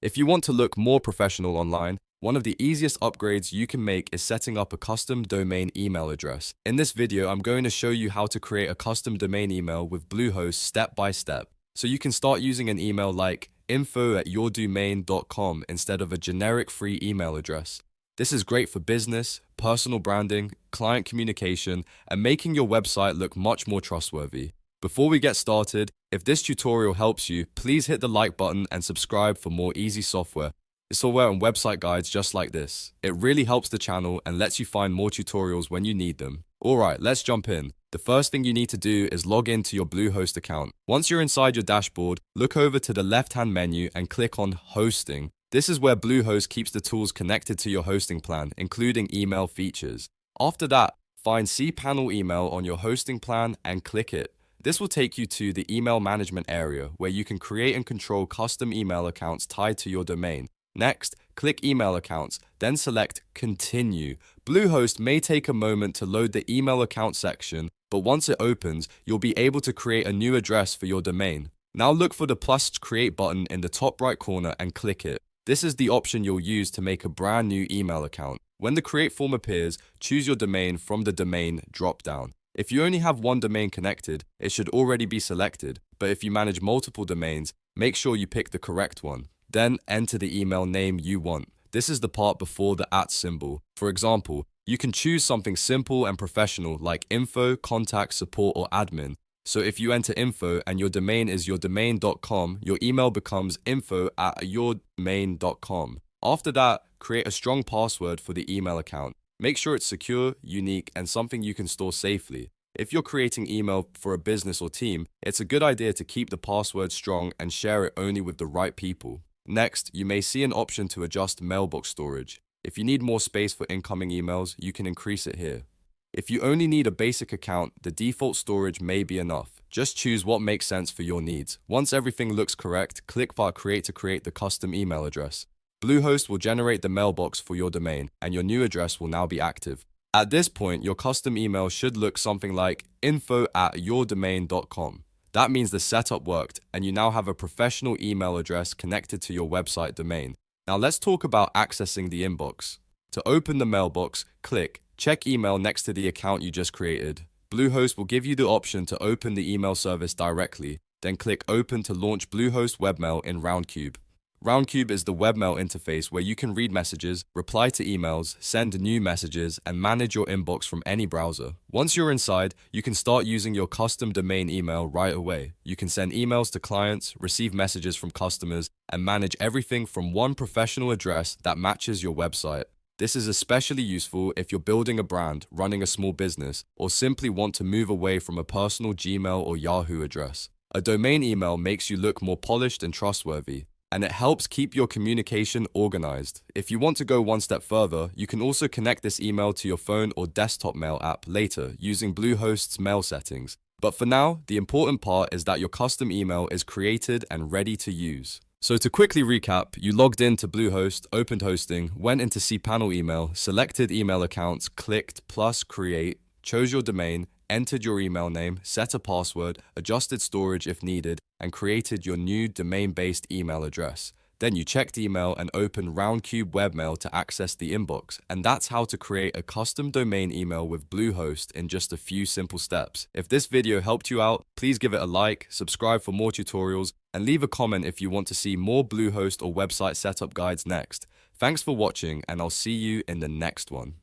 If you want to look more professional online, one of the easiest upgrades you can make is setting up a custom domain email address. In this video, I'm going to show you how to create a custom domain email with Bluehost step by step. So you can start using an email like info@yourdomain.com instead of a generic free email address. This is great for business, personal branding, client communication, and making your website look much more trustworthy. Before we get started, if this tutorial helps you, please hit the like button and subscribe for more easy software and website guides just like this. It really helps the channel and lets you find more tutorials when you need them. Alright, let's jump in. The first thing you need to do is log into your Bluehost account. Once you're inside your dashboard, look over to the left-hand menu and click on Hosting. This is where Bluehost keeps the tools connected to your hosting plan, including email features. After that, find cPanel email on your hosting plan and click it. This will take you to the email management area where you can create and control custom email accounts tied to your domain. Next, click Email Accounts, then select Continue. Bluehost may take a moment to load the email account section, but once it opens, you'll be able to create a new address for your domain. Now look for the plus create button in the top right corner and click it. This is the option you'll use to make a brand new email account. When the create form appears, choose your domain from the domain drop-down. If you only have one domain connected, it should already be selected, but if you manage multiple domains, make sure you pick the correct one. Then enter the email name you want. This is the part before the @ symbol. For example, you can choose something simple and professional like info, contact, support, or admin. So if you enter info and your domain is yourdomain.com, your email becomes info@yourdomain.com. After that, create a strong password for the email account. Make sure it's secure, unique, and something you can store safely. If you're creating email for a business or team, it's a good idea to keep the password strong and share it only with the right people. Next, you may see an option to adjust mailbox storage. If you need more space for incoming emails, you can increase it here. If you only need a basic account, the default storage may be enough. Just choose what makes sense for your needs. Once everything looks correct, click File Create to create the custom email address. Bluehost will generate the mailbox for your domain, and your new address will now be active. At this point, your custom email should look something like info@yourdomain.com. That means the setup worked, and you now have a professional email address connected to your website domain. Now let's talk about accessing the inbox. To open the mailbox, click Check Email next to the account you just created. Bluehost will give you the option to open the email service directly, then click Open to launch Bluehost Webmail in Roundcube. Roundcube is the Webmail interface where you can read messages, reply to emails, send new messages, and manage your inbox from any browser. Once you're inside, you can start using your custom domain email right away. You can send emails to clients, receive messages from customers, and manage everything from one professional address that matches your website. This is especially useful if you're building a brand, running a small business, or simply want to move away from a personal Gmail or Yahoo address. A domain email makes you look more polished and trustworthy, and it helps keep your communication organized. If you want to go one step further, you can also connect this email to your phone or desktop mail app later using Bluehost's mail settings. But for now, the important part is that your custom email is created and ready to use. So to quickly recap, you logged into Bluehost, opened hosting, went into cPanel email, selected email accounts, clicked plus create, chose your domain, entered your email name, set a password, adjusted storage if needed, and created your new domain-based email address. Then you checked email and opened Roundcube Webmail to access the inbox. And that's how to create a custom domain email with Bluehost in just a few simple steps. If this video helped you out, please give it a like, subscribe for more tutorials, and leave a comment if you want to see more Bluehost or website setup guides next. Thanks for watching, and I'll see you in the next one.